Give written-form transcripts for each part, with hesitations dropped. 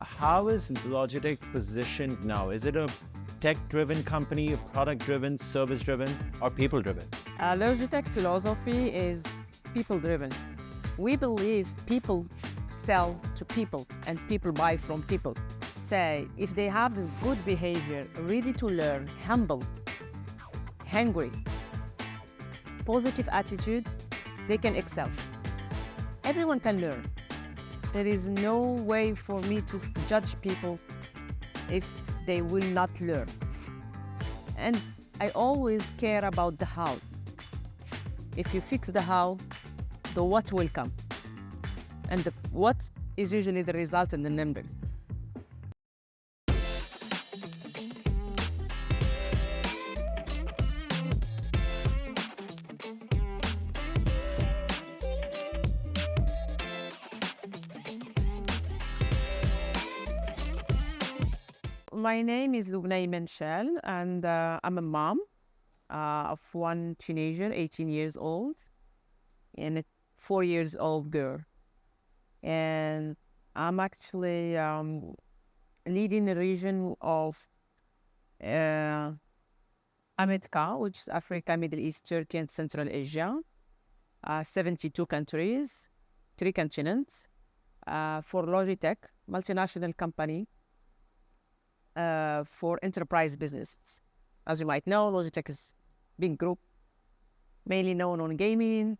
How is Logitech positioned now? Is it a tech-driven company, product-driven, service-driven, or people-driven? Logitech philosophy is people-driven. We believe people sell to people and people buy from people. Say, if they have the good behavior, ready to learn, humble, hungry, positive attitude, they can excel. Everyone can learn. There is no way for me to judge people if they will not learn. And I always care about the how. If you fix the how, the what will come. And the what is usually the result in the numbers. My name is Loubna Immenchal, and I'm a mom of one teenager, 18 years old, and a 4-year-old girl. And I'm actually leading a region of EMEA, which is Africa, Middle East, Turkey, and Central Asia, 72 countries, 3 continents, for Logitech, multinational company, for enterprise businesses. As you might know, Logitech is a big group, mainly known on gaming,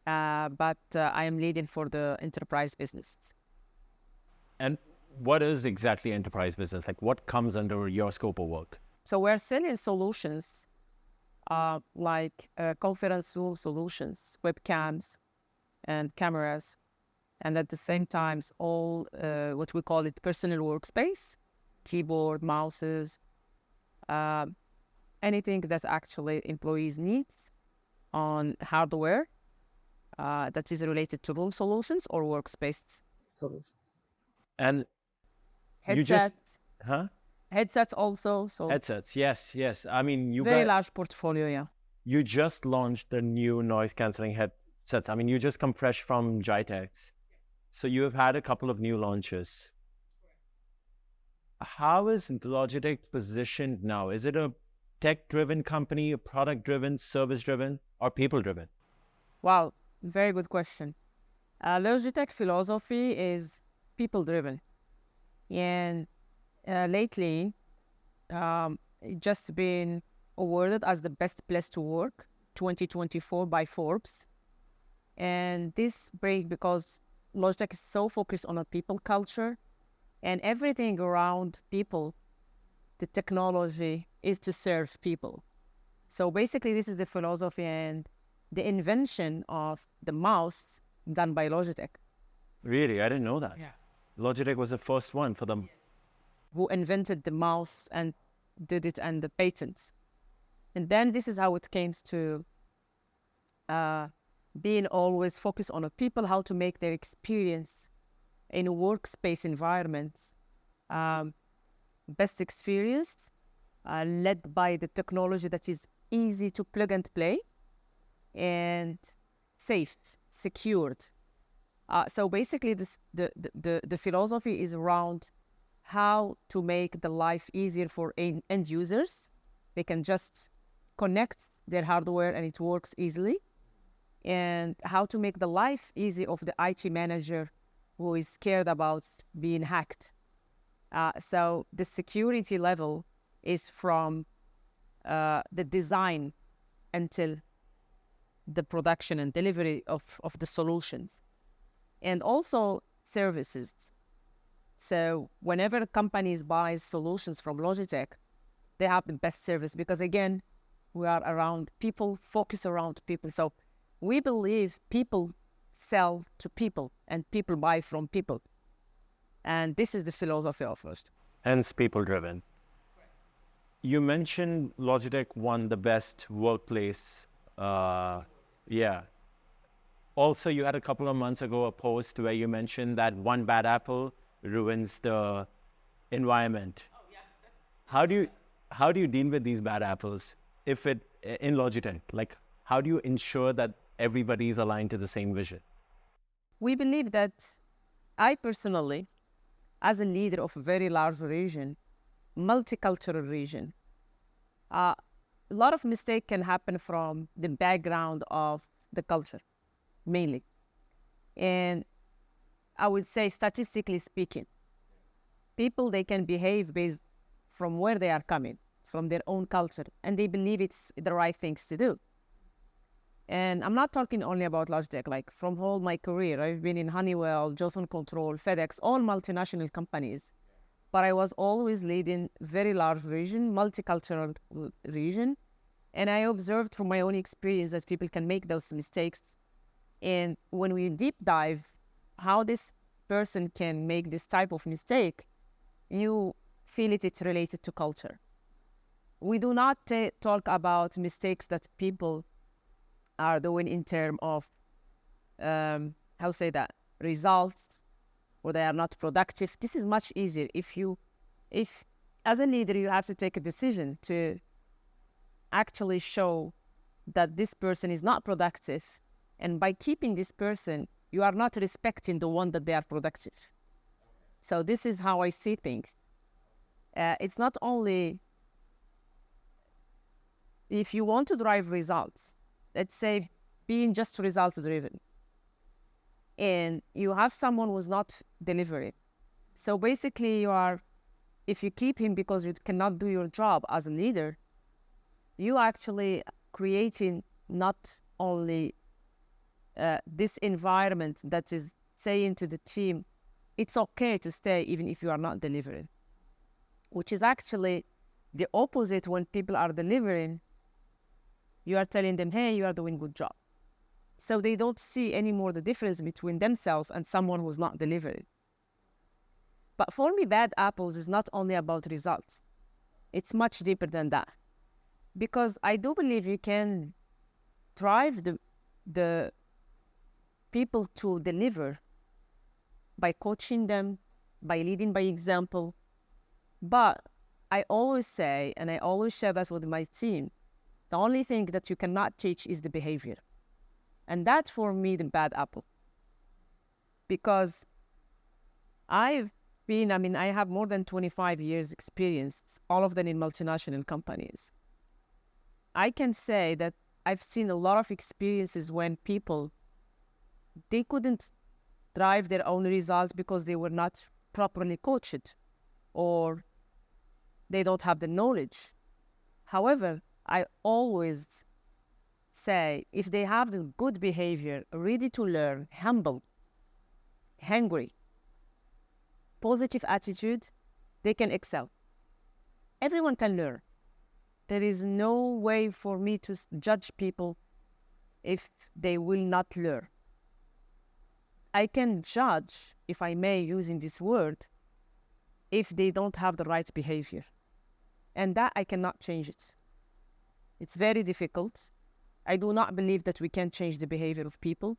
but I am leading for the enterprise business. And what is exactly enterprise business? Like, what comes under your scope of work? So we're selling solutions like conference room solutions, webcams, and cameras, and at the same time, all what we call it personal workspace, keyboard, mouses, anything that actually employees need on hardware that is related to room solutions or workspace solutions. And Headsets. Huh? Headsets also. So Headsets, yes. I mean, very large portfolio, yeah. You just launched the new noise-canceling headsets. I mean, you just come fresh from GITEX. So you have had a couple of new launches. How is Logitech positioned now? Is it a tech-driven company, a product-driven, service-driven, or people-driven? Wow, very good question. Logitech philosophy is people-driven. And lately, it just been awarded as the best place to work, 2024 by Forbes. And this break because Logitech is so focused on a people culture and everything around people, the technology is to serve people. So basically, this is the philosophy and the invention of the mouse done by Logitech. Really? I didn't know that. Yeah. Logitech was the first one for them. Who invented the mouse and did it and the patents. And then this is how it came to being always focused on the people, how to make their experience in a workspace environment best experience, led by the technology that is easy to plug and play and safe, secured. So basically, the philosophy is around how to make the life easier for end users. They can just connect their hardware and it works easily. And how to make the life easy of the IT manager who is scared about being hacked. So the security level is from the design until the production and delivery of the solutions. And also services. So whenever companies buy solutions from Logitech, they have the best service because, again, we are around people, focus around people. So we believe people sell to people and people buy from people. And this is the philosophy of Logitech. Hence people-driven. You mentioned Logitech won the best workplace. Yeah. Also, you had a couple of months ago a post where you mentioned that one bad apple ruins the environment. Oh, yeah. How do you deal with these bad apples in Logitech? Like, how do you ensure that everybody is aligned to the same vision? We believe that I personally as a leader of a very large region, multicultural region, a lot of mistake can happen from the background of the culture, mainly. And I would say, statistically speaking, people, they can behave based from where they are coming, from their own culture, and they believe it's the right things to do. And I'm not talking only about Logitech. Like from all my career, I've been in Honeywell, Johnson Control, FedEx, all multinational companies. But I was always leading very large region, multicultural region. And I observed from my own experience that people can make those mistakes. And when we deep dive how this person can make this type of mistake, you feel it's related to culture. We do not talk about mistakes that people are doing in terms of, how say that, results, or they are not productive. This is much easier. If as a leader, you have to take a decision to actually show that this person is not productive. And by keeping this person, you are not respecting the one that they are productive. So this is how I see things. It's not only if you want to drive results, let's say being just results driven, and you have someone who's not delivering. So basically if you keep him because you cannot do your job as a leader, you actually creating not only this environment that is saying to the team, it's okay to stay even if you are not delivering, which is actually the opposite. When people are delivering, you are telling them, hey, you are doing good job. So they don't see anymore the difference between themselves and someone who's not delivering. But for me, bad apples is not only about results. It's much deeper than that. Because I do believe you can drive the people to deliver by coaching them, by leading by example. But I always say, and I always share that with my team, the only thing that you cannot teach is the behavior. And that's for me the bad apple. Because I have more than 25 years experience, all of them in multinational companies. I can say that I've seen a lot of experiences when people, they couldn't drive their own results because they were not properly coached or they don't have the knowledge. However, I always say, if they have the good behavior, ready to learn, humble, hungry, positive attitude, they can excel. Everyone can learn. There is no way for me to judge people if they will not learn. I can judge, if I may, using this word, if they don't have the right behavior. And that I cannot change it. It's very difficult. I do not believe that we can change the behavior of people.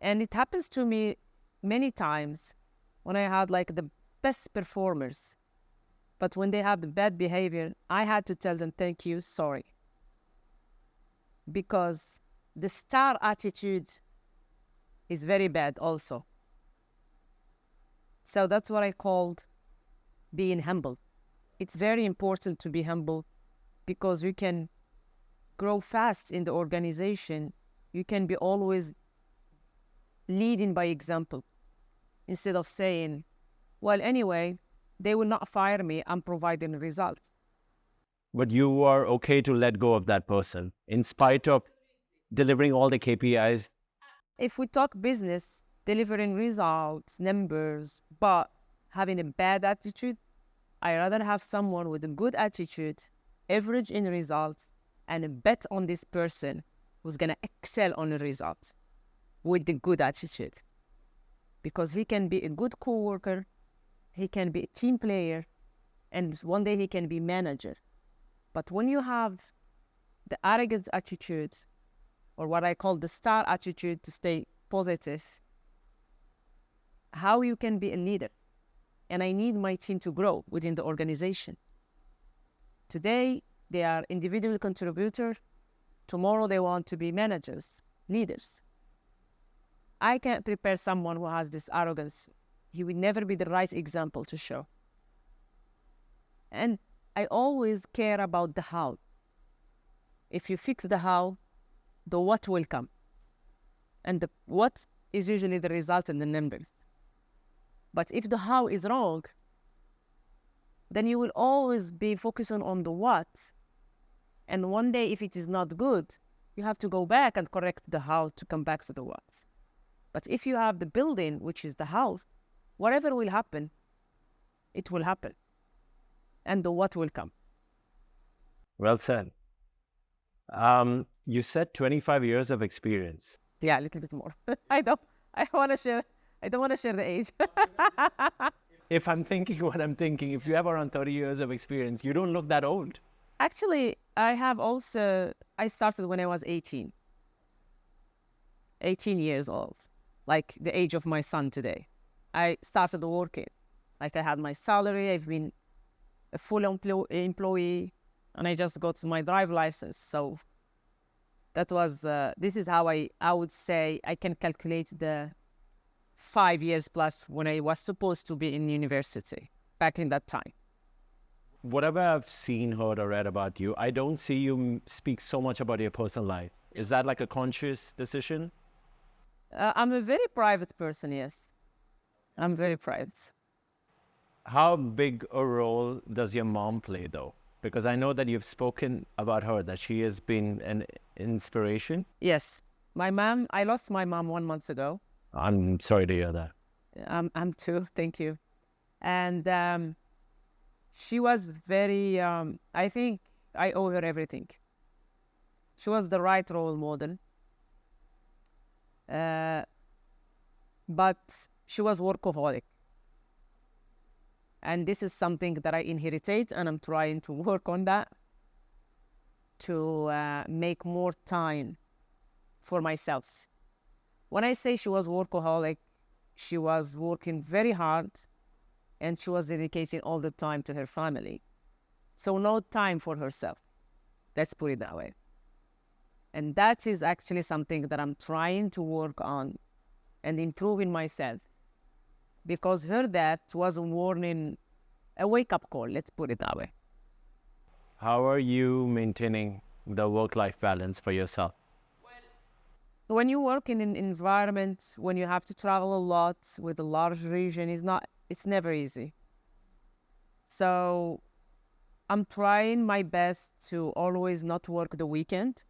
And it happens to me many times when I had like the best performers. But when they have the bad behavior, I had to tell them, thank you, sorry. Because the star attitude is very bad also. So that's what I called being humble. It's very important to be humble because you can grow fast in the organization. You can be always leading by example instead of saying, well, anyway, they will not fire me. I'm providing results. But you are okay to let go of that person in spite of delivering all the KPIs. If we talk business, delivering results, numbers, but having a bad attitude, I rather have someone with a good attitude, average in results, and a bet on this person who's going to excel on the results with the good attitude. Because he can be a good co-worker, he can be a team player, and one day he can be manager. But when you have the arrogant attitude, or what I call the star attitude, to stay positive, how you can be a leader? And I need my team to grow within the organization. Today, they are individual contributors. Tomorrow, they want to be managers, leaders. I can't prepare someone who has this arrogance he will never be the right example to show. And I always care about the how. If you fix the how, the what will come. And the what is usually the result in the numbers. But if the how is wrong, then you will always be focusing on the what. And one day, if it is not good, you have to go back and correct the how to come back to the what. But if you have the building, which is the how, whatever will happen, it will happen. And the what will come. Well said. You said 25 years of experience. Yeah, a little bit more. I don't want to share the age. If I'm thinking what I'm thinking, if you have around 30 years of experience, you don't look that old. Actually, I started when I was 18. 18 years old, like the age of my son today. I started working. Like I had my salary, I've been a full employee, and I just got my drive license. So that was, this is how I would say I can calculate the 5 years plus when I was supposed to be in university back in that time. Whatever I've seen, heard, or read about you, I don't see you speak so much about your personal life. Is that like a conscious decision? I'm a very private person, yes. I'm very private. How big a role does your mom play, though? Because I know that you've spoken about her, that she has been an inspiration. Yes. My mom, I lost my mom 1 month ago. I'm sorry to hear that. I'm too, thank you. And she was very, I think I owe her everything. She was the right role model. But she was workaholic. And this is something that I inherited, and I'm trying to work on that to make more time for myself. When I say she was workaholic, she was working very hard, and she was dedicating all the time to her family. So no time for herself. Let's put it that way. And that is actually something that I'm trying to work on and improving myself. Because her death was a warning, a wake-up call, let's put it that way. How are you maintaining the work-life balance for yourself? When you work in an environment, when you have to travel a lot with a large region, it's never easy. So I'm trying my best to always not work the weekend.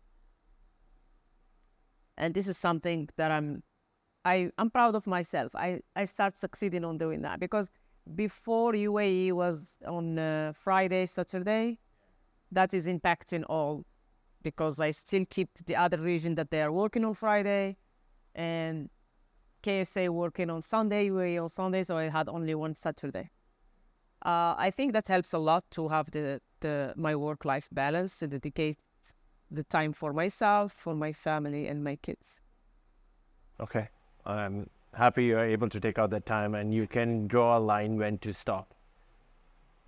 And this is something that I'm proud of myself. I start succeeding on doing that, because before UAE was on Friday, Saturday, that is impacting all, because I still keep the other region that they are working on Friday, and KSA working on Sunday, UAE on Sunday, so I had only one Saturday. I think that helps a lot to have my work-life balance, to dedicate the time for myself, for my family, and my kids. Okay. I'm happy you're able to take out that time and you can draw a line when to stop.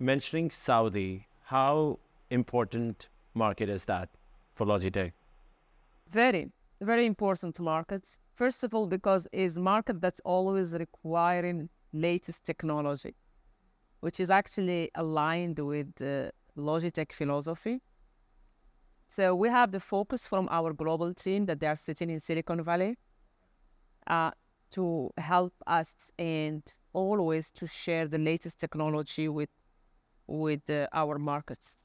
Mentioning Saudi, how important market is that for Logitech? Very, very important market. First of all, because it's a market that's always requiring latest technology, which is actually aligned with the Logitech philosophy. So we have the focus from our global team that they are sitting in Silicon Valley to help us and always to share the latest technology with our markets,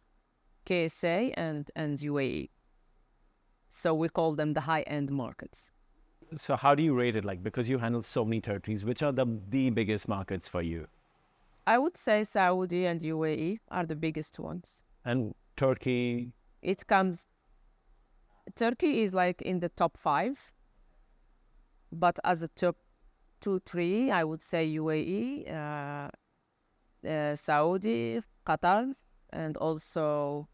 KSA and UAE. So we call them the high-end markets. So how do you rate it? Like, because you handle so many territories, which are the biggest markets for you? I would say Saudi and UAE are the biggest ones. And Turkey? Turkey is like in the top 5. But as a top 2, 3, I would say UAE, Saudi, Qatar, and also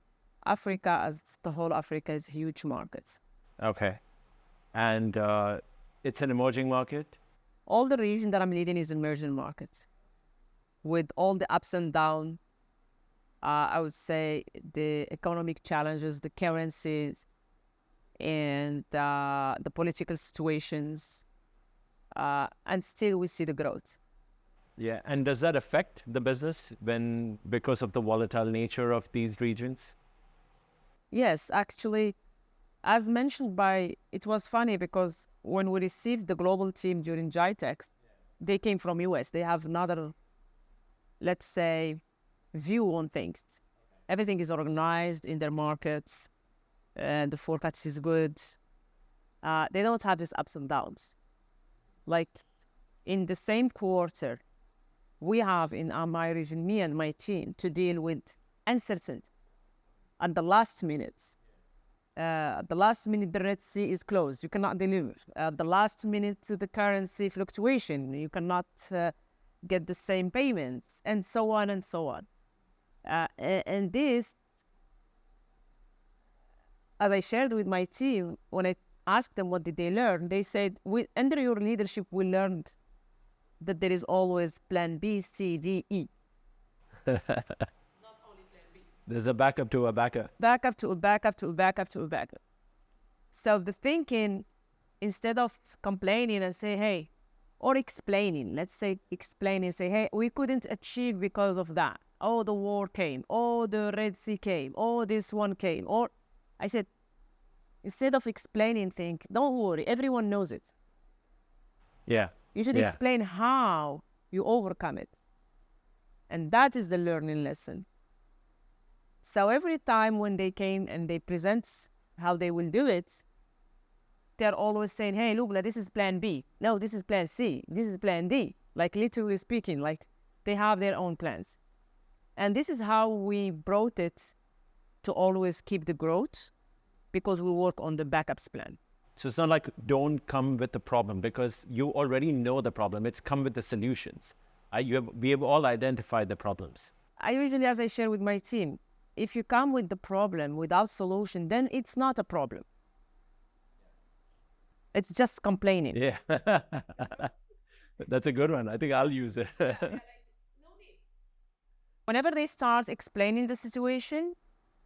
Africa, as the whole Africa is a huge market. Okay. And it's an emerging market? All the region that I'm leading is emerging market. With all the ups and downs, I would say the economic challenges, the currencies, and the political situations, and still we see the growth. Yeah. And does that affect the business because of the volatile nature of these regions? Yes, actually, as mentioned by, it was funny because when we received the global team during GITEX, they came from US. They have another, let's say, view on things. Everything is organized in their markets, and the forecast is good. They don't have these ups and downs. Like in the same quarter, we have in my region, me and my team, to deal with uncertainty at the last minute. At the last minute, the Red Sea is closed. You cannot deliver. At the last minute, the currency fluctuation. You cannot get the same payments, and so on and so on. And this, as I shared with my team, when I asked them what did they learn, they said, under your leadership, we learned that there is always plan B, C, D, E. There's a backup to a backup. Backup to a backup to a backup to a backup. So the thinking, instead of complaining and say, hey, or explaining, let's say explaining, say, hey, we couldn't achieve because of that. Oh, the war came. Oh, the Red Sea came. Oh, this one came. Or I said, instead of explaining, think, don't worry, everyone knows it. Yeah. You should explain how you overcome it. And that is the learning lesson. So every time when they came and they present how they will do it, they're always saying, hey, Loubna, this is plan B. No, this is plan C. This is plan D. Like literally speaking, like they have their own plans. And this is how we brought it to always keep the growth, because we work on the backups plan. So it's not like don't come with the problem, because you already know the problem. It's come with the solutions. We have all identified the problems. I usually, as I share with my team, if you come with the problem without solution, then it's not a problem. It's just complaining. Yeah. That's a good one. I think I'll use it. Whenever they start explaining the situation,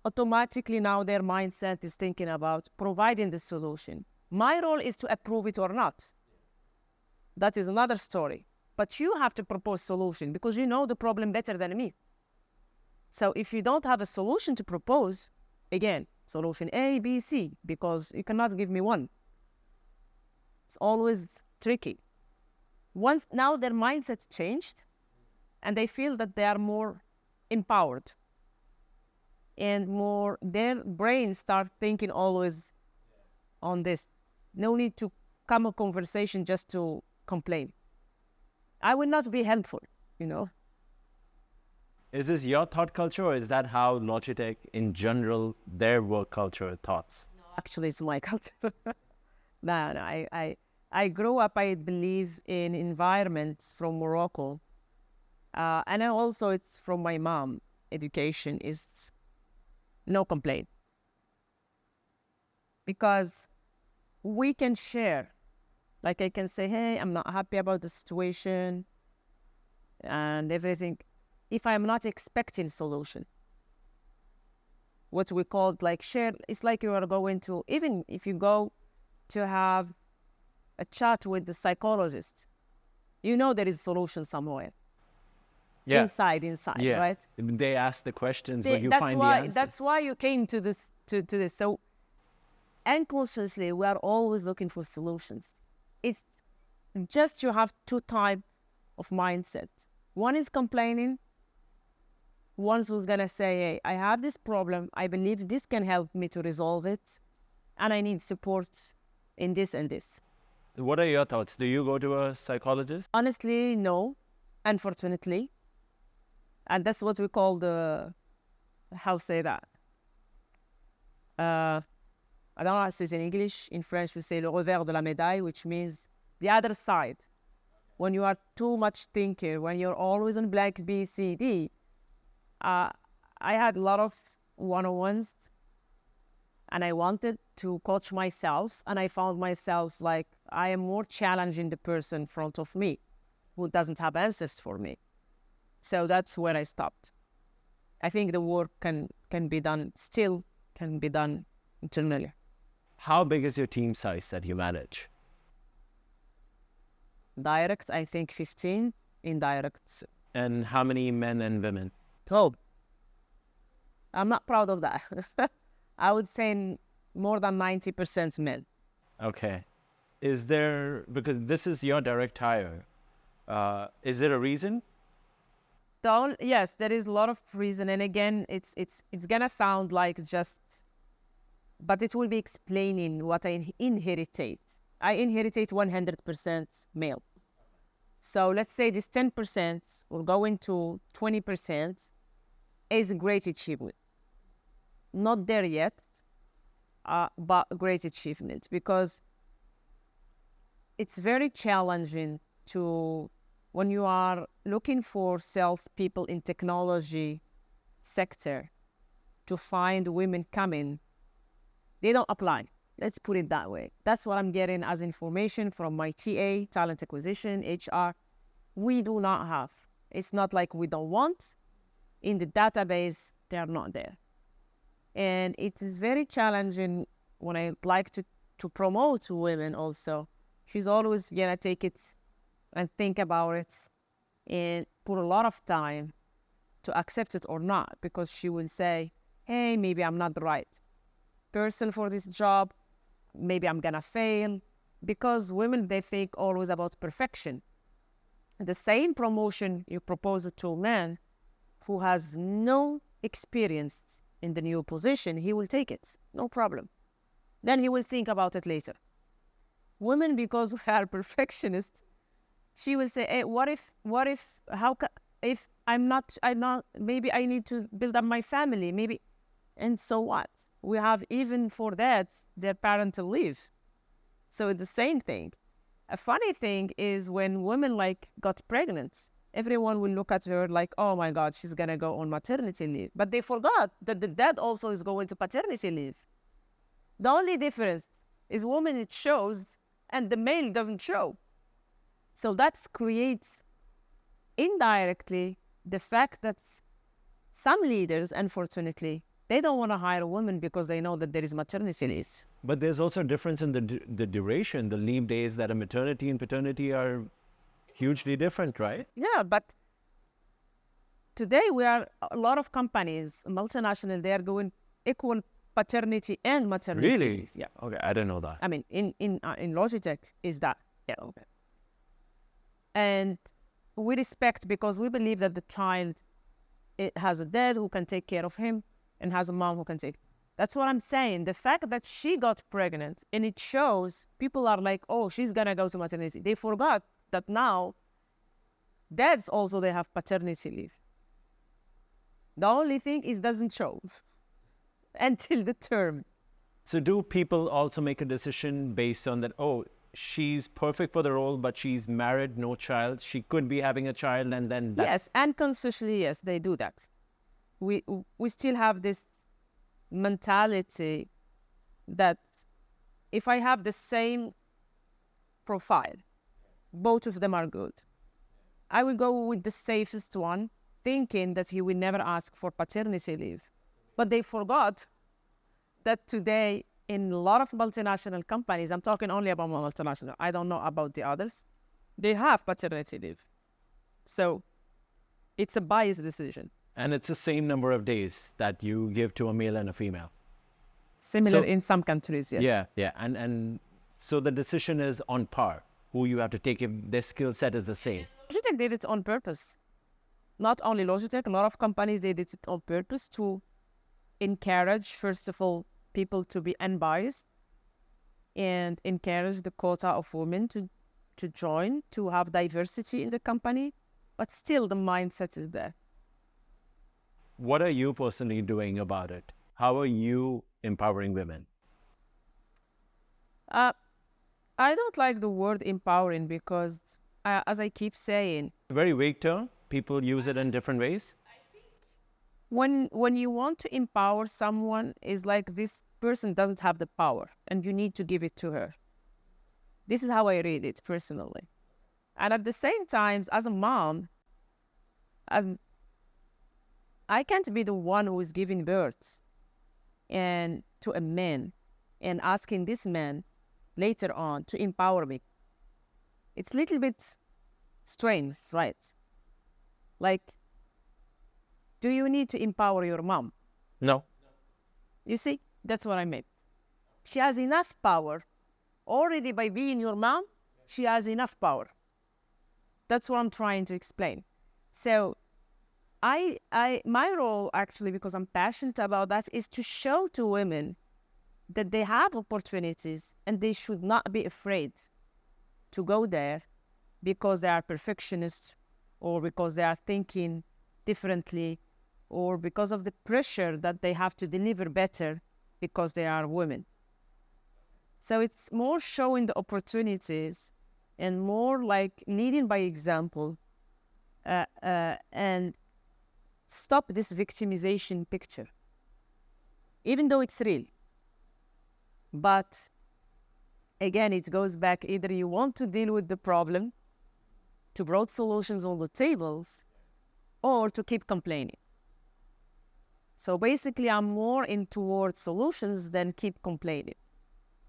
automatically now their mindset is thinking about providing the solution. My role is to approve it or not. That is another story. But you have to propose solution because you know the problem better than me. So if you don't have a solution to propose, again, solution A, B, C, because you cannot give me one. It's always tricky. Once now their mindset changed, and they feel that they are more empowered, and more their brains start thinking always on this. No need to come a conversation just to complain. I will not be helpful, you know. Is this your thought culture, or is that how Logitech in general, their work culture thoughts? No, actually, it's my culture. No, I grew up, I believe, in environments from Morocco. And also it's from my mom. Education is no complaint. Because we can share. Like I can say, hey, I'm not happy about the situation and everything. If I'm not expecting solution, what we call like share, it's like you are going to, even if you go to have a chat with the psychologist, you know there is a solution somewhere. Yeah. Inside, yeah. Right? They ask the questions, but you find the answer. That's why you came to this. To this. So unconsciously, we are always looking for solutions. It's just you have two types of mindset. One is complaining. One who's gonna say, hey, I have this problem. I believe this can help me to resolve it, and I need support in this and this. What are your thoughts? Do you go to a psychologist? Honestly, no, unfortunately. And that's what we call the, how say that? I don't know how to say it in English. In French, we say le revers de la médaille, which means the other side. When you are too much thinker, when you're always on blank B, C, D. I had a lot of one-on-ones, and I wanted to coach myself, and I found myself like I am more challenging the person in front of me who doesn't have answers for me. So that's where I stopped. I think the work can be done, still can be done internally. How big is your team size that you manage? Direct, I think 15. indirect. And how many men and women? Oh, I'm not proud of that. I would say more than 90% men. Okay. Is there, because this is your direct hire, is there a reason? Yes, there is a lot of reason, and again, it's gonna sound like just, but it will be explaining what I inherited. I inherited 100% male. So let's say this 10% will go into 20% is a great achievement. Not there yet, but a great achievement, because it's very challenging to, when you are looking for salespeople in technology sector, to find women coming, they don't apply. Let's put it that way. That's what I'm getting as information from my TA, talent acquisition, HR. We do not have. It's not like we don't want. In the database, they're not there. And it is very challenging when I like to promote women also. She's always gonna take it and think about it and put a lot of time to accept it or not, because she will say, hey, maybe I'm not the right person for this job. Maybe I'm gonna fail. Because women, they think always about perfection. The same promotion you propose it to a man who has no experience in the new position, he will take it, no problem. Then he will think about it later. Women, because we are perfectionists, she will say, hey, if I'm not, maybe I need to build up my family, maybe, and so what? We have, even for that, their parental leave. So it's the same thing. A funny thing is when women got pregnant, everyone will look at her like, oh my God, she's gonna go on maternity leave. But they forgot that the dad also is going to paternity leave. The only difference is woman, it shows, and the male doesn't show. So that creates indirectly the fact that some leaders, unfortunately, they don't want to hire a woman because they know that there is maternity leave. But there's also a difference in the duration. The leave days that are maternity and paternity are hugely different, right? Yeah, but today we are, a lot of companies, multinational, they are going equal paternity and maternity Really? leave. Yeah. Okay, I didn't know that. I mean, in Logitech is that. Yeah. Okay. And we respect, because we believe that the child, it has a dad who can take care of him and has a mom who can take. That's what I'm saying. The fact that she got pregnant and it shows, people are like, oh, she's gonna go to maternity. They forgot that now dads also, they have paternity leave. The only thing is doesn't show until the term. So do people also make a decision based on that, oh, she's perfect for the role, but she's married, no child. She could be having a child, and then that... Yes, and consciously, yes, they do that. We still have this mentality that if I have the same profile, both of them are good, I will go with the safest one, thinking that he will never ask for paternity leave. But they forgot that today, in a lot of multinational companies, I'm talking only about multinational, I don't know about the others, they have paternity leave. So it's a biased decision. And it's the same number of days that you give to a male and a female. Similar in some countries, yes. Yeah, yeah. And so the decision is on par, who you have to take if their skill set is the same. Logitech did it on purpose. Not only Logitech, a lot of companies, they did it on purpose to encourage, first of all, people to be unbiased and encourage the quota of women to join, to have diversity in the company, but still the mindset is there. What are you personally doing about it? How are you empowering women? I don't like the word empowering because, as I keep saying, A very vague term. People use it in different ways. when you want to empower someone, is like this person doesn't have the power and you need to give it to her. This is how I read it personally. And at the same time, as a mom, as I can't be the one who is giving birth and to a man and asking this man later on to empower me. It's a little bit strengths, right? Like, do you need to empower your mom? No. You see, that's what I meant. She has enough power. Already by being your mom, she has enough power. That's what I'm trying to explain. So my role actually, because I'm passionate about that, is to show to women that they have opportunities and they should not be afraid to go there because they are perfectionists or because they are thinking differently or because of the pressure that they have to deliver better because they are women. So it's more showing the opportunities and more like leading by example, and stop this victimization picture, even though it's real. But again, it goes back, either you want to deal with the problem, to bring solutions on the tables, or to keep complaining. So basically, I'm more in towards solutions than keep complaining.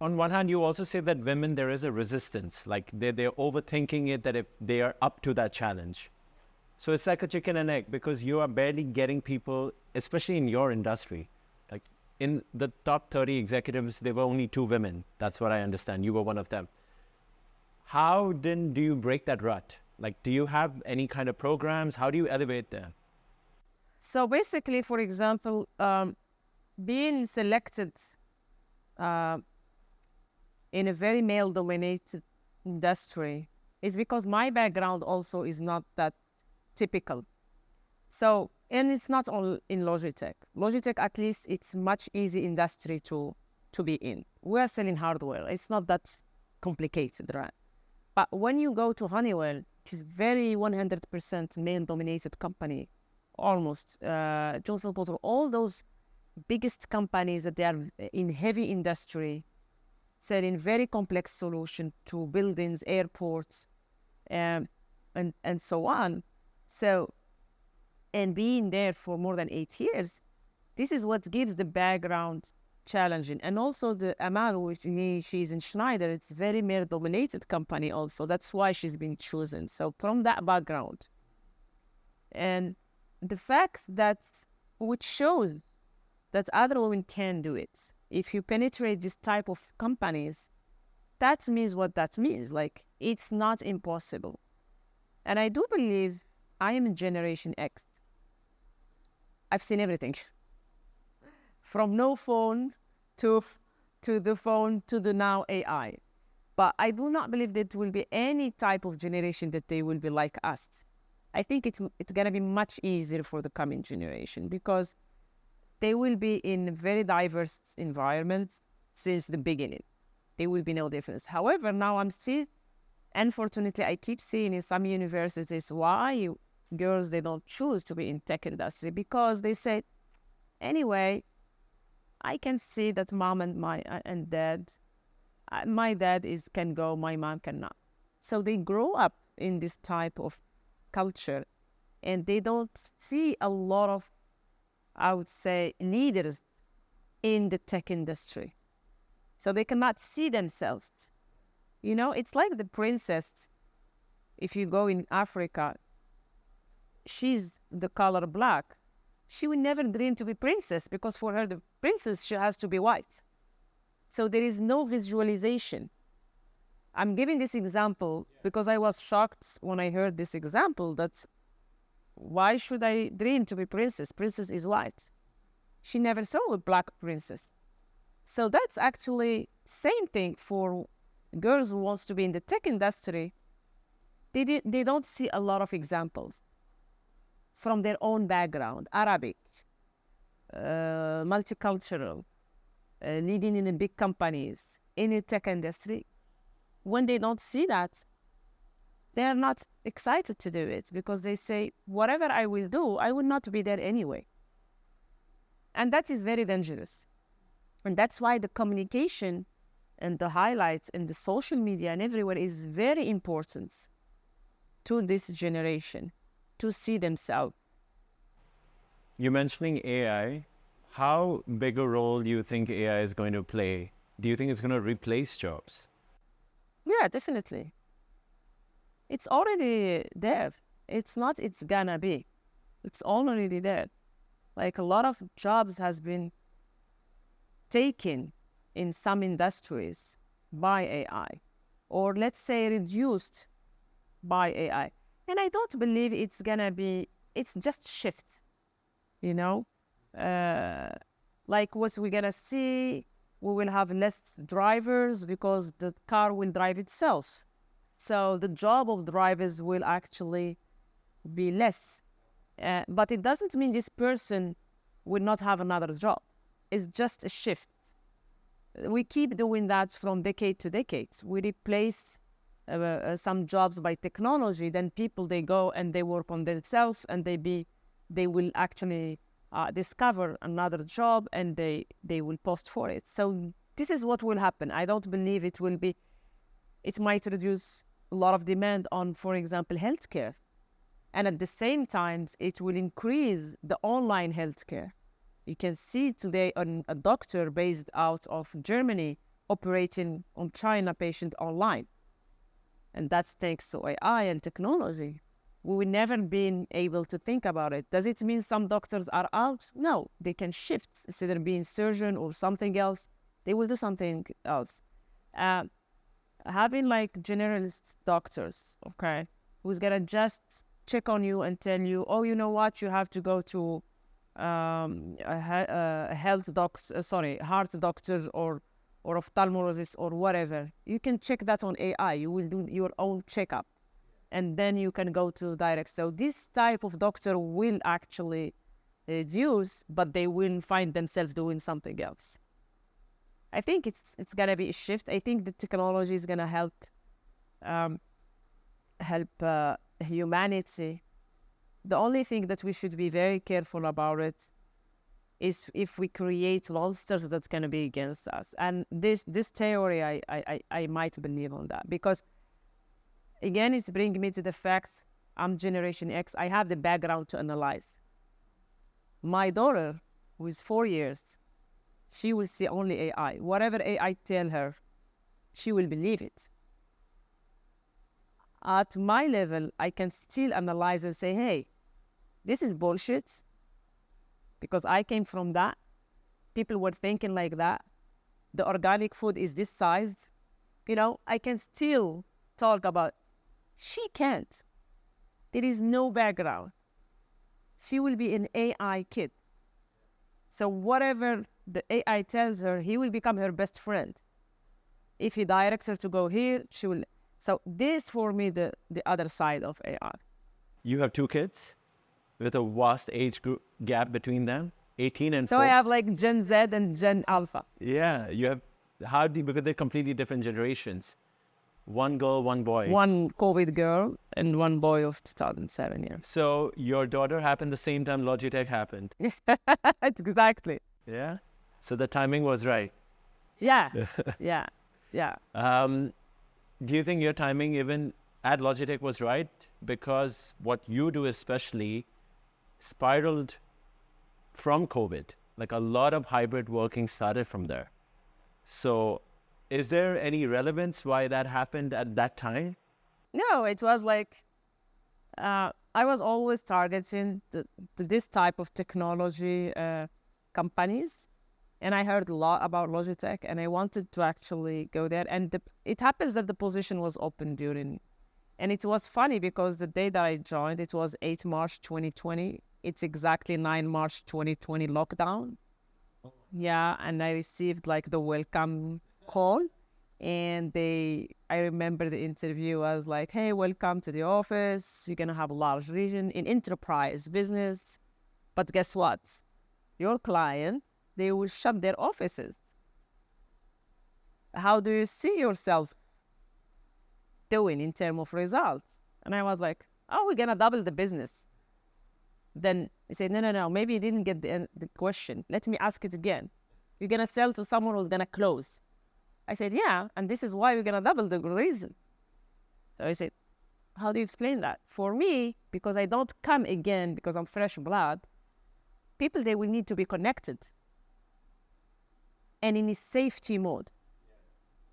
On one hand, you also say that women, there is a resistance, like they're overthinking it, that if they are up to that challenge. So it's like a chicken and egg, because you are barely getting people, especially in your industry. Like in the top 30 executives, there were only 2 women. That's what I understand. You were one of them. How then do you break that rut? Like, do you have any kind of programs? How do you elevate them? So basically, for example, being selected in a very male-dominated industry is because my background also is not that typical. So, and it's not all in Logitech. Logitech, at least, it's much easy industry to be in. We are selling hardware. It's not that complicated, right? But when you go to Honeywell, which is very 100% male-dominated company, almost, Johnson Potter, all those biggest companies that they are in heavy industry, selling very complex solution to buildings, airports, and so on. So, and being there for more than 8 years, this is what gives the background challenging. And also the Amal, which she's in Schneider, it's very male-dominated company also. That's why she's been chosen. So from that background. And the fact that, which shows that other women can do it. If you penetrate this type of companies, that means what that means. Like, it's not impossible. And I do believe I am in Generation X. I've seen everything. From no phone to the phone to the now AI. But I do not believe that will be any type of generation that they will be like us. I think it's going to be much easier for the coming generation because they will be in very diverse environments since the beginning. There will be no difference. However, now I'm still, unfortunately, I keep seeing in some universities why girls, they don't choose to be in tech industry because they say, anyway, I can see that mom and dad, my dad can go, my mom cannot. So they grow up in this type of culture and they don't see a lot of, I would say, leaders in the tech industry. So they cannot see themselves. You know, it's like the princess. If you go in Africa, she's the color black. She will never dream to be princess because for her, the princess, she has to be white. So there is no visualization. I'm giving this example because I was shocked when I heard this example that why should I dream to be princess? Princess is white. She never saw a black princess. So that's actually same thing for girls who wants to be in the tech industry. They don't see a lot of examples from their own background, Arabic, multicultural, leading in the big companies, in the tech industry. When they don't see that, they are not excited to do it because they say, whatever I will do, I will not be there anyway. And that is very dangerous. And that's why the communication and the highlights and the social media and everywhere is very important to this generation to see themselves. You're mentioning AI. How big a role do you think AI is going to play? Do you think it's going to replace jobs? Yeah, definitely. It's already there. It's not it's gonna be. It's already there. Like a lot of jobs has been taken in some industries by AI, or let's say reduced by AI. And I don't believe it's gonna be, it's just shift, you know? Like what we're gonna see, we will have less drivers because the car will drive itself. So the job of drivers will actually be less. But it doesn't mean this person will not have another job. It's just a shift. We keep doing that from decade to decade. We replace some jobs by technology, then people, they go and they work on themselves, and they will actually discover another job, and they will post for it. So this is what will happen. I don't believe it will be, it might reduce a lot of demand on, for example, healthcare. And at the same time, it will increase the online healthcare. You can see today a doctor based out of Germany operating on China patient online. And that's thanks to AI and technology. We will never been able to think about it. Does it mean some doctors are out? No, they can shift. Instead of being surgeon or something else, they will do something else. Having like generalist doctors, okay, who's gonna just check on you and tell you, oh, you know what, you have to go to a heart doctor or ophthalmologist or whatever. You can check that on AI. You will do your own checkup, and then you can go to direct. So this type of doctor will actually reduce, but they will find themselves doing something else. I think it's gonna be a shift. I think the technology is gonna help humanity. The only thing that we should be very careful about it is if we create monsters that's going to be against us. And this theory, I might believe on that. Because, again, it's bringing me to the fact I'm Generation X. I have the background to analyze. My daughter, who is 4 years, she will see only AI. Whatever AI tell her, she will believe it. At my level, I can still analyze and say, hey, this is bullshit, because I came from that. People were thinking like that. The organic food is this size. You know, I can still talk about, she can't. There is no background. She will be an AI kid. So whatever the AI tells her, he will become her best friend. If he directs her to go here, she will. So this, for me, the other side of AI. You have 2 kids with a vast age group gap between them, 18 and 4. So I have like Gen Z and Gen Alpha. Yeah, you have, because they're completely different generations. One girl, one boy. One COVID girl and one boy of 2007 years. So your daughter happened the same time Logitech happened. Exactly. Yeah? So the timing was right. Yeah, yeah. Do you think your timing even at Logitech was right? Because what you do especially spiraled from COVID. Like a lot of hybrid working started from there. So is there any relevance why that happened at that time? No, it was like, I was always targeting this type of technology companies. And I heard a lot about Logitech, and I wanted to actually go there. And it happens that the position was open during, and it was funny because the day that I joined, it was 8 March 2020. It's exactly 9 March 2020 lockdown. Yeah, and I received like the welcome call, and I remember the interview. I was like, hey, welcome to the office. You're gonna have a large region in enterprise business, but guess what? Your clients, they will shut their offices. How do you see yourself doing in terms of results? And I was like, oh, we're gonna double the business. Then he said, no, maybe you didn't get the question. Let me ask it again. You're gonna sell to someone who's gonna close. I said, yeah, and this is why we're gonna double the reason. So I said, how do you explain that? For me, because I don't come again because I'm fresh blood, people, they will need to be connected and in a safety mode.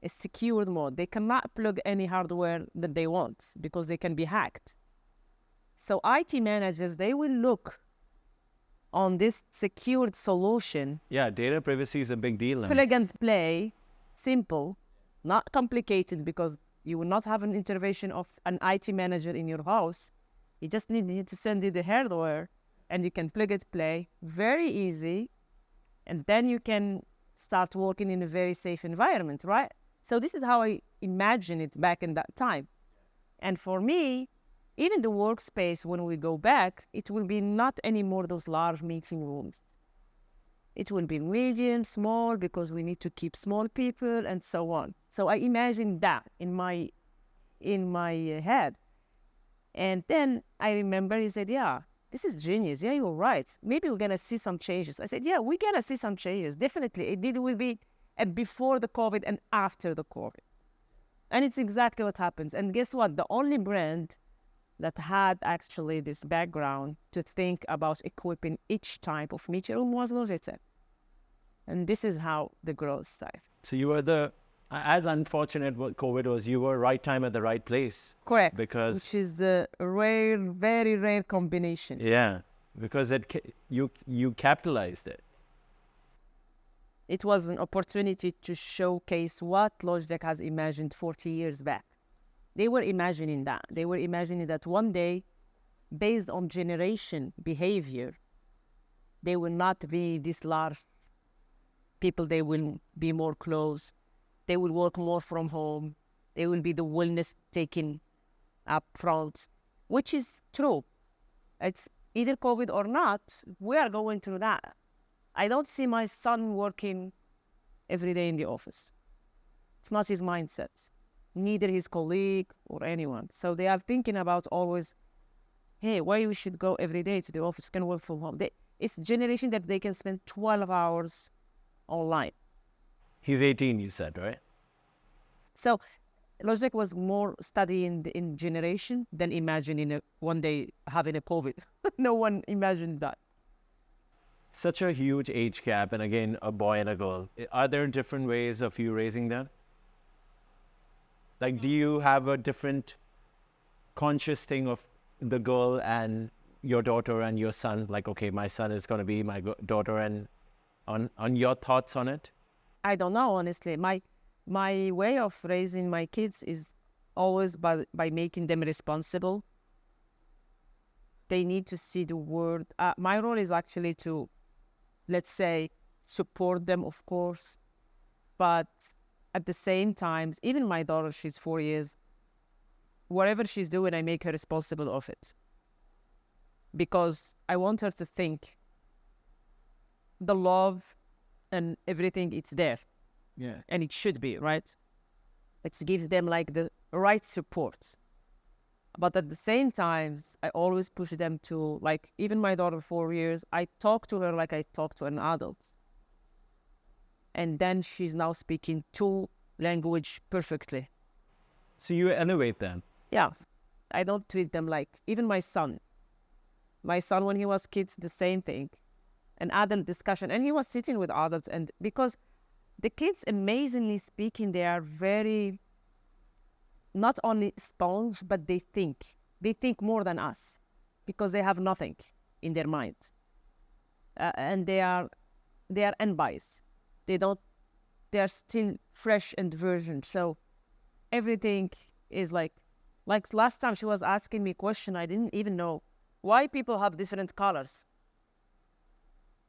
a secured mode. They cannot plug any hardware that they want because they can be hacked. So IT managers, they will look on this secured solution. Yeah, data privacy is a big deal. Plug and play, simple, not complicated, because you will not have an intervention of an IT manager in your house. You just need to send you the hardware and you can plug and play, very easy. And then you can start working in a very safe environment, right? So this is how I imagine it back in that time. And for me, even the workspace, when we go back, it will be not anymore those large meeting rooms. It will be medium, small, because we need to keep small people and so on. So I imagine that in my head. And then I remember he said, yeah, this is genius. Yeah, you're right. Maybe we're going to see some changes. I said, yeah, we're going to see some changes. Definitely. It will be before the COVID and after the COVID. And it's exactly what happens. And guess what? The only brand that had actually this background to think about equipping each type of meeting room was Logitech. And this is how the growth started. So you were as unfortunate what COVID was, you were right time at the right place. Correct. Which is the rare, very rare combination. Yeah, because you capitalized it. It was an opportunity to showcase what Logitech has imagined 40 years back. They were imagining that. They were imagining that one day, based on generation behavior, they will not be this large people. They will be more close. They will work more from home. They will be the wellness taken up front, which is true. It's either COVID or not, we are going through that. I don't see my son working every day in the office. It's not his mindset, neither his colleague or anyone. So they are thinking about always, hey, why we should go every day to the office, can work from home. It's a generation that they can spend 12 hours online. He's 18, you said, right? So Logitech was more studying in generation than imagining one day having a COVID. No one imagined that. Such a huge age gap, and again, a boy and a girl. Are there different ways of you raising them? Like, do you have a different conscious thing of the girl and your daughter and your son? Like, okay, my son is going to be my daughter, and on your thoughts on it? I don't know, honestly. My way of raising my kids is always by making them responsible. They need to see the world. My role is actually to, let's say, support them, of course. But at the same time, even my daughter, she's 4 years, whatever she's doing, I make her responsible of it. Because I want her to think the love and everything, it's there. Yeah. And it should be, right? It gives them like the right support. But at the same time, I always push them to, like, even my daughter, 4 years, I talk to her like I talk to an adult. And then she's now speaking 2 languages perfectly. So you elevate them? Yeah. I don't treat them like, even my son. My son, when he was kids, the same thing. An adult discussion. And he was sitting with adults. And because the kids, amazingly speaking, they are very, not only sponge, but they think. They think more than us because they have nothing in their mind. And they are unbiased. They are still fresh and virgin. So everything is like last time she was asking me a question, I didn't even know why people have different colors.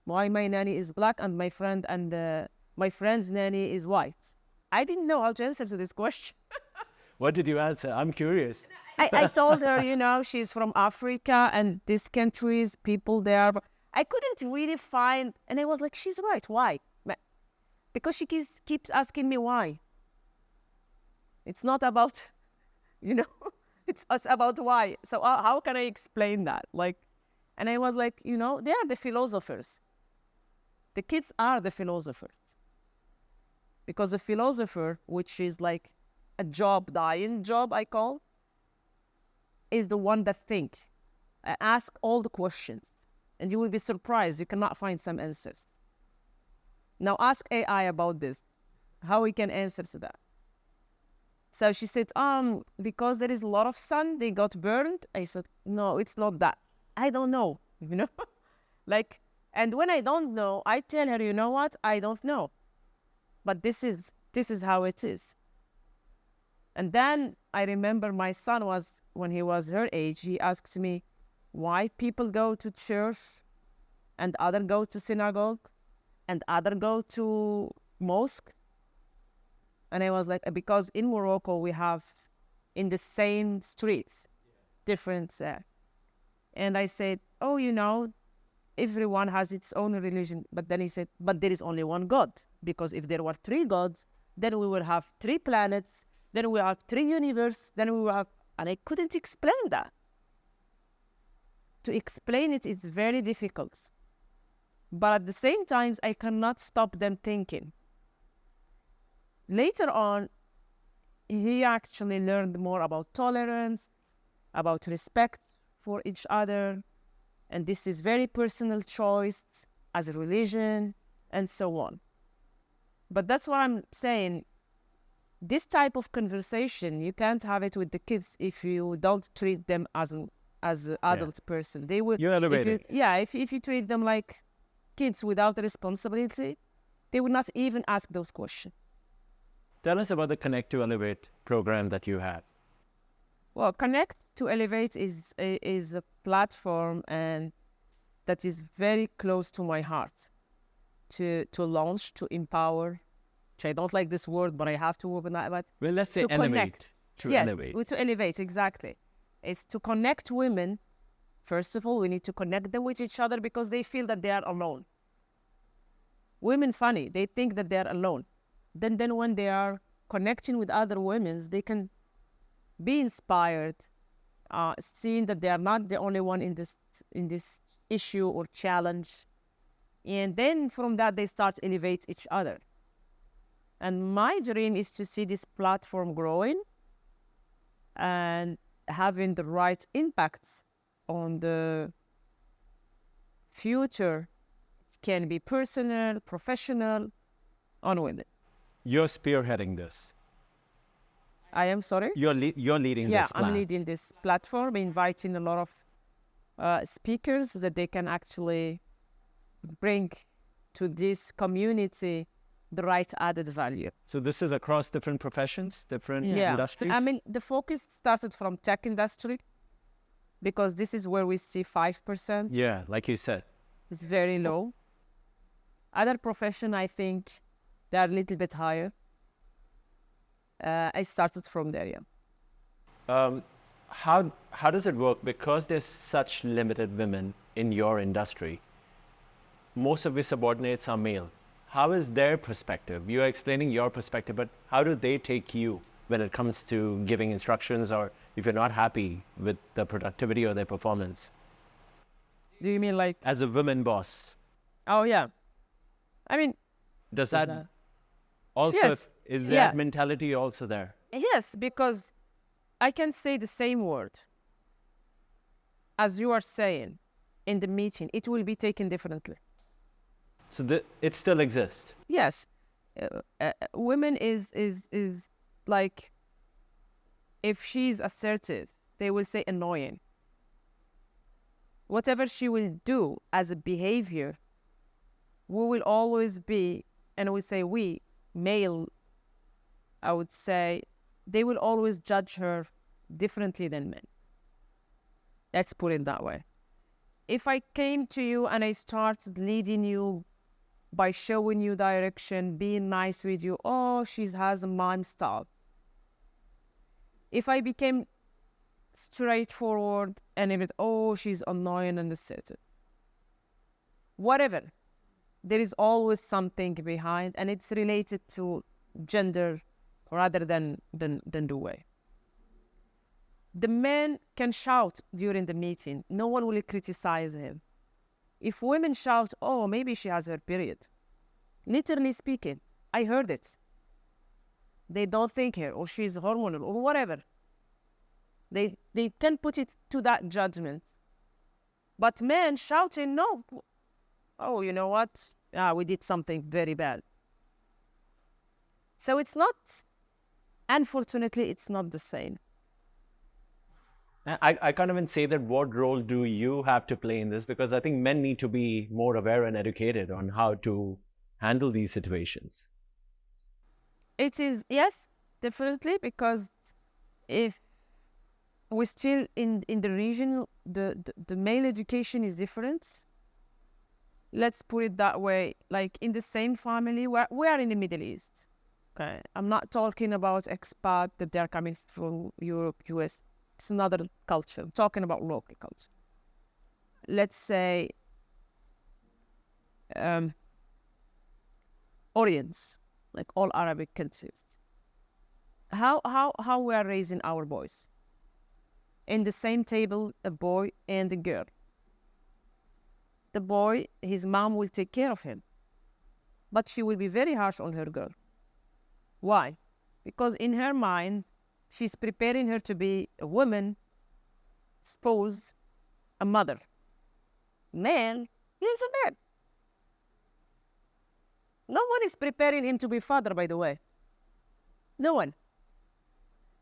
Why my nanny is black and my friend's nanny is white. I didn't know how to answer to this question. What did you answer? I'm curious. I told her, she's from Africa and this country's people there. I couldn't really find, and I was like, she's right. Why? Because she keeps asking me why. It's not about, it's about why. So how can I explain that? And I was like, they are the philosophers. The kids are the philosophers. Because a philosopher, which is like a dying job, I call, is the one that think, ask all the questions, and you will be surprised you cannot find some answers. Now ask AI about this, how we can answer to that. So she said, because there is a lot of sun, they got burned. I said, no, it's not that. I don't know, you know? Like, and when I don't know, I tell her, you know what? I don't know. But this is how it is. And then I remember my son was, when he was her age, he asked me why people go to church and other go to synagogue and other go to mosque. And I was like, because in Morocco we have in the same streets, different. And I said, oh, you know, everyone has its own religion. But then he said, but there is only one God. Because if there were three gods, then we would have three planets, then we have three universes, then we will have, and I couldn't explain that. To explain it, it's very difficult. But at the same time, I cannot stop them thinking. Later on, he actually learned more about tolerance, about respect for each other, and this is very personal choice as a religion, and so on. But that's what I'm saying. This type of conversation, you can't have it with the kids if you don't treat them as an adult person. They will. You elevate it. If you treat them like kids without responsibility, they will not even ask those questions. Tell us about the Connect to Elevate program that you had. Well, Connect to Elevate is a platform and that is very close to my heart to launch, to empower. Which I don't like this word, but I have to open that. But Well, let's say to elevate. connect. To Yes, elevate. to elevate, exactly. It's to connect women. First of all, we need to connect them with each other because they feel that they are alone. Women, funny, they think that they are alone. Then when they are connecting with other women, they can be inspired, seeing that they are not the only one in this issue or challenge. And then from that, they start to elevate each other. And my dream is to see this platform growing and having the right impacts on the future. It can be personal, professional, on women. You're spearheading this. I am sorry? You're leading Yeah, this plan. I'm leading this platform, inviting a lot of speakers that they can actually bring to this community the right added value. So this is across different professions, different industries? I mean, the focus started from tech industry because this is where we see 5%. Yeah, like you said. It's very low. Other profession, I think, they are a little bit higher. I started from there, yeah. How does it work? Because there's such limited women in your industry, most of your subordinates are male. How is their perspective? You're explaining your perspective, but how do they take you when it comes to giving instructions or if you're not happy with the productivity or their performance? Do you mean like... As a woman boss. Oh, yeah. I mean... Does that also... Yes. Is that mentality also there? Yes, because I can say the same word as you are saying in the meeting. It will be taken differently. So it still exists? Yes. Women is like, if she's assertive, they will say annoying. Whatever she will do as a behavior, we will always be, and we say we, male, I would say, they will always judge her differently than men. Let's put it that way. If I came to you and I started leading you by showing you direction, being nice with you, oh, she has a mime style. If I became straightforward and if it, oh, she's annoying and assertive. Whatever. There is always something behind, and it's related to gender rather than the way. The man can shout during the meeting. No one will criticize him. If women shout, oh, maybe she has her period. Literally speaking, I heard it. They don't think her, or she's hormonal, or whatever. They can put it to that judgment. But men shouting, no. Oh, you know what? We did something very bad. So it's not Unfortunately, it's not the same. I can't even say that what role do you have to play in this, because I think men need to be more aware and educated on how to handle these situations. It is, yes, definitely, because if we're still in the region, the male education is different. Let's put it that way. Like in the same family, we are in the Middle East. Okay, I'm not talking about expat that they're coming from Europe, US. It's another culture. I'm talking about local culture. Let's say Orients, like all Arabic countries. How we are raising our boys? In the same table, a boy and a girl. The boy, his mom will take care of him, but she will be very harsh on her girl. Why? Because in her mind, she's preparing her to be a woman, spouse, a mother. Man, he is a man. No one is preparing him to be father, by the way. No one.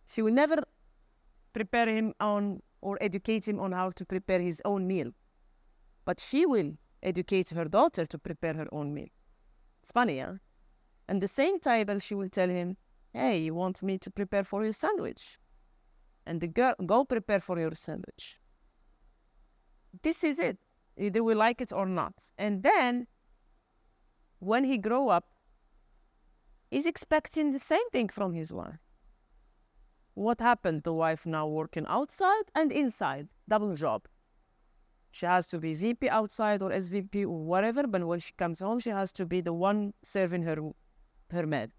She will never prepare him on or educate him on how to prepare his own meal. But she will educate her daughter to prepare her own meal. It's funny, huh? And the same table, she will tell him, hey, you want me to prepare for your sandwich? And the girl, go prepare for your sandwich. This is it. Either we like it or not. And then, when he grow up, he's expecting the same thing from his wife. What happened? The wife now working outside and inside, double job. She has to be VP outside or SVP or whatever, but when she comes home, she has to be the one serving her man.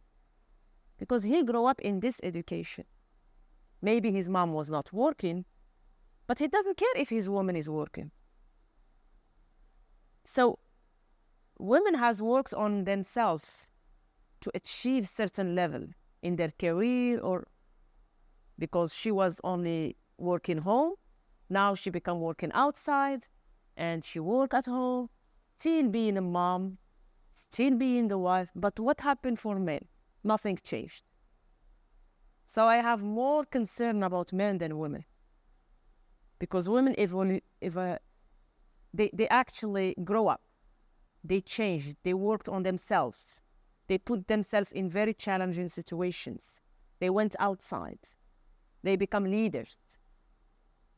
Because he grew up in this education. Maybe his mom was not working, but he doesn't care if his woman is working. So women has worked on themselves to achieve certain level in their career, or because she was only working home, now she become working outside, and she work at home, still being a mom, still being the wife. But what happened for men? Nothing changed. So I have more concern about men than women, because women, they actually grow up, they changed, they worked on themselves, they put themselves in very challenging situations, they went outside, they become leaders.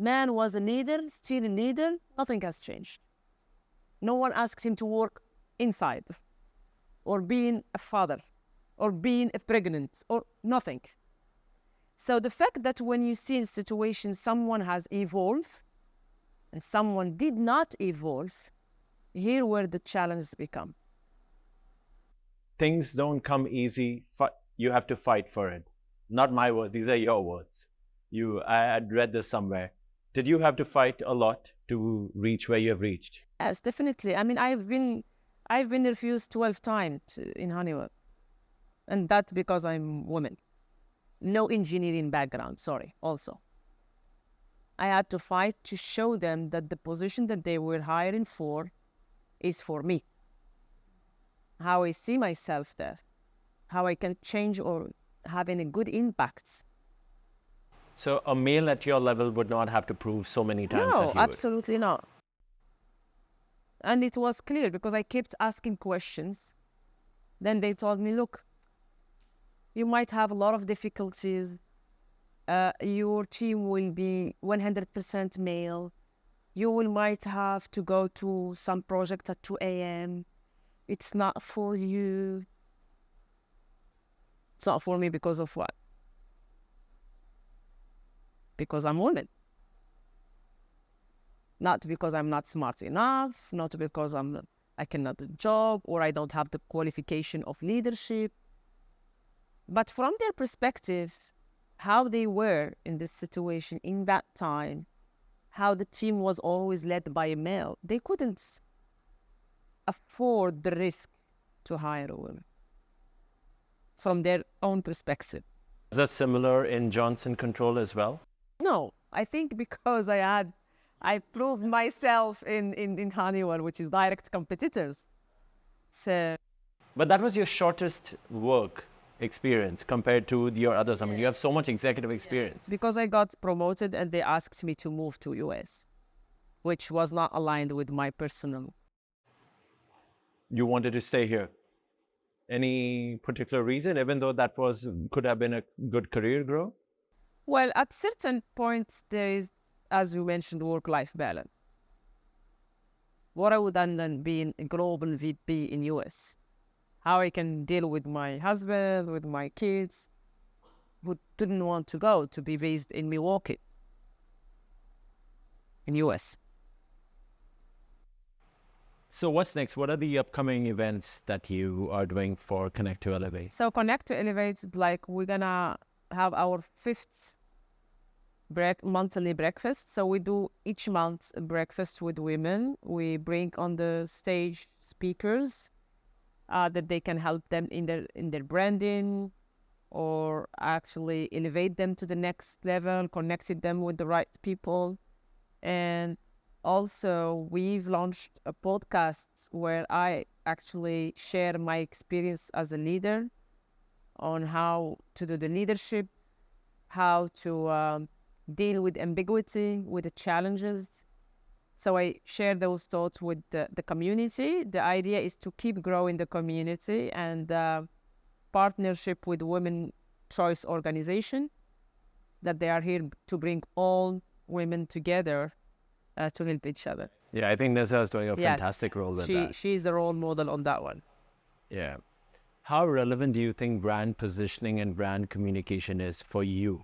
Man was a leader, still a leader, nothing has changed. No one asked him to work inside, or being a father, or being a pregnant, or nothing. So the fact that when you see in situations someone has evolved and someone did not evolve, here where the challenges become. Things don't come easy. You have to fight for it. Not my words, these are your words. I had read this somewhere. Did you have to fight a lot to reach where you have reached? Yes, definitely. I mean, I've been refused 12 times in Honeywell. And that's because I'm woman. No engineering background, sorry, also. I had to fight to show them that the position that they were hiring for is for me. How I see myself there, how I can change or have any good impacts. So a male at your level would not have to prove so many times that No, he would. absolutely not. And it was clear because I kept asking questions. Then they told me, look, you might have a lot of difficulties. Your team will be 100% male. You might have to go to some project at 2 a.m. It's not for you. It's not for me because of what? Because I'm woman. Not because I'm not smart enough, not because I cannot do the job, or I don't have the qualification of leadership. But from their perspective, how they were in this situation in that time, how the team was always led by a male, they couldn't afford the risk to hire a woman from their own perspective. Is that similar in Johnson Control as well? No, I think because I proved myself in Honeywell, which is direct competitors. So, But that was your shortest work. experience compared to your others? I mean, you have so much executive experience. Because I got promoted and they asked me to move to US, which was not aligned with my personal. You wanted to stay here. Any particular reason, even though that could have been a good career growth? Well, at certain points, there is, as you mentioned, work-life balance. What I would then be a global VP in US, how I can deal with my husband, with my kids, who didn't want to go to be based in Milwaukee, in US. So what's next? What are the upcoming events that you are doing for Connect to Elevate? So Connect to Elevate, like we're gonna have our 5th monthly breakfast. So we do each month a breakfast with women. We bring on the stage speakers that they can help them in their branding, or actually elevate them to the next level, connected them with the right people. And also we've launched a podcast where I actually share my experience as a leader on how to do the leadership, how to deal with ambiguity, with the challenges. So I share those thoughts with the community. The idea is to keep growing the community and partnership with Women Choice Organization, that they are here to bring all women together to help each other. Yeah, I think Nessa is doing a fantastic role with that. She's the role model on that one. Yeah. How relevant do you think brand positioning and brand communication is for you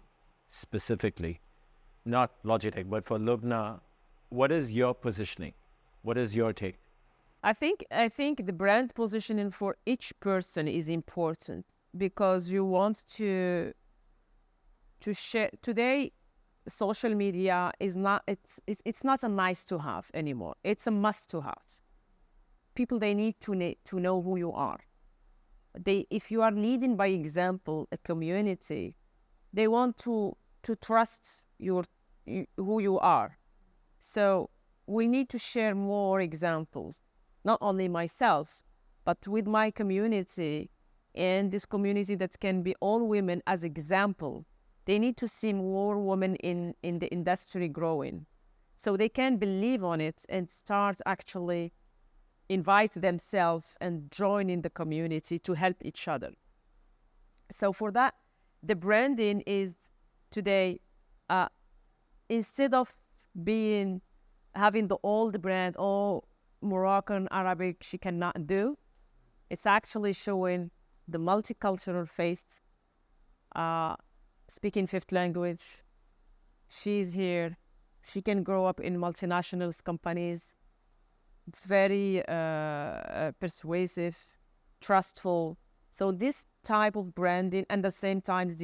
specifically? Not Logitech, but for Loubna, what is your positioning? What is your take? I think the brand positioning for each person is important, because you want to share. Today, social media is not it's not a nice to have anymore. It's a must to have. People, they need to know who you are. If you are leading by example a community, they want to trust who you are. So we need to share more examples, not only myself, but with my community, and this community that can be all women as example. They need to see more women in the industry growing, so they can believe on it and start actually invite themselves and join in the community to help each other. So for that, the branding is today, instead of having the old brand, Moroccan, Arabic, she cannot do, it's actually showing the multicultural face, speaking 5th language. She's here. She can grow up in multinationals companies, very persuasive, trustful. So this type of branding, and at the same time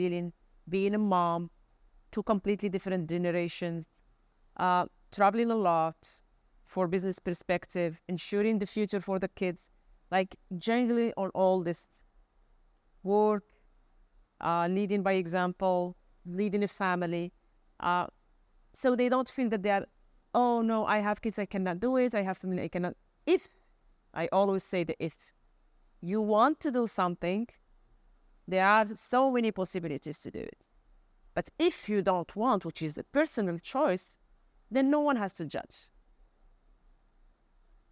being a mom, 2 completely different generations, traveling a lot for business perspective, ensuring the future for the kids, like generally on all this work, leading by example, leading a family, so they don't feel that they are, oh no, I have kids, I cannot do it, I have family, I cannot. If, I always say that if you want to do something, there are so many possibilities to do it. But if you don't want, which is a personal choice, then no one has to judge.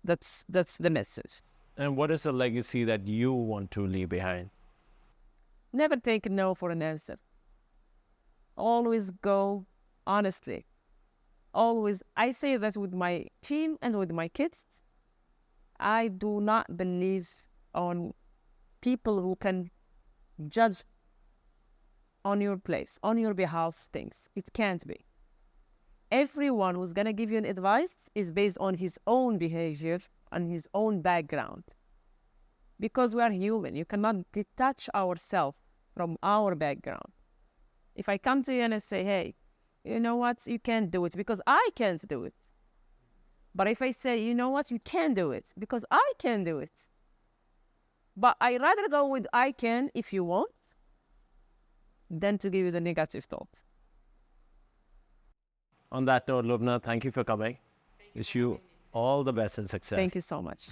That's the message. And what is the legacy that you want to leave behind? Never take no for an answer. Always go honestly. Always. I say that with my team and with my kids. I do not believe on people who can judge on your place, on your behalf things. It can't be. Everyone who's going to give you an advice is based on his own behavior and his own background. Because we are human. You cannot detach ourselves from our background. If I come to you and I say, hey, you know what, you can't do it because I can't do it. But if I say, you know what, you can do it because I can do it. But I rather go with I can if you want than to give you the negative thought. On that note, Loubna, thank you for coming. Wish you all the best and success. Thank you so much.